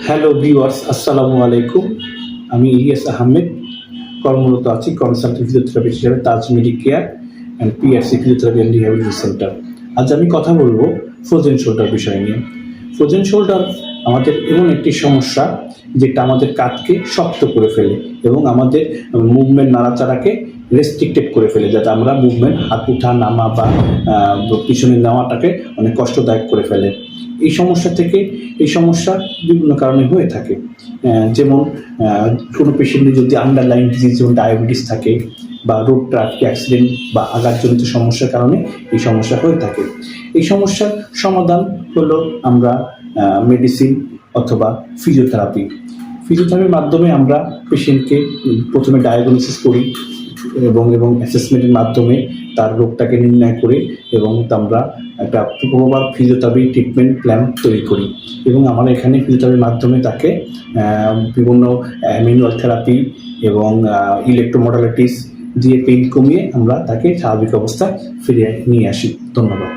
Hello viewers, আসসালামু আলাইকুম। আমি ইলিয়াস আহমেদ, কর্মরত আছি কনসালটেন্ট ফিজিওথেরাপি হিসেবে Taj Medicare and PRC physiotherapy and rehabilitation centre. আজ আমি কথা বলবো ফ্রোজেন শোল্ডার বিষয় নিয়ে। ফ্রোজেন শোল্ডার আমাদের এমন একটি সমস্যা যেটা আমাদের কাঁধকে শক্ত করে ফেলে এবং আমাদের মুভমেন্ট নাড়াচাড়াকে রেস্ট্রিক্টেড করে ফেলে, যাতে আমরা মুভমেন্ট হাত উঠা নামা বা পিছনে নেওয়াটাকে অনেক কষ্টদায়ক করে ফেলে। এই সমস্যা বিভিন্ন কারণে হয়ে থাকে, যেমন কোনো পেশেন্টের যদি আন্ডারলাইন ডিজিজ যেমন ডায়াবেটিস থাকে বা রোড ট্রাফিক অ্যাক্সিডেন্ট বা আঘাতজনিত সমস্যার কারণে এই সমস্যা হয়ে থাকে। এই সমস্যার সমাধান হলো আমরা মেডিসিন অথবা ফিজিওথেরাপির মাধ্যমে আমরা পেশেন্টকে প্রথমে ডায়াগনোসিস করি এবং অ্যাসেসমেন্টের মাধ্যমে তার রোগটাকে নির্ণয় করে এবং আমরা একটা প্রপার ফিজিওথেরাপি ট্রিটমেন্ট প্ল্যান তৈরি করি। এবং আমরা এখানে ফিজিওথেরাপির মাধ্যমে তাকে বিভিন্ন ম্যানুয়াল থেরাপি এবং ইলেকট্রোমোডালিটিস দিয়ে পেইন কমিয়ে আমরা তাকে স্বাভাবিক অবস্থায় ফিরিয়ে নিয়ে আসি। ধন্যবাদ।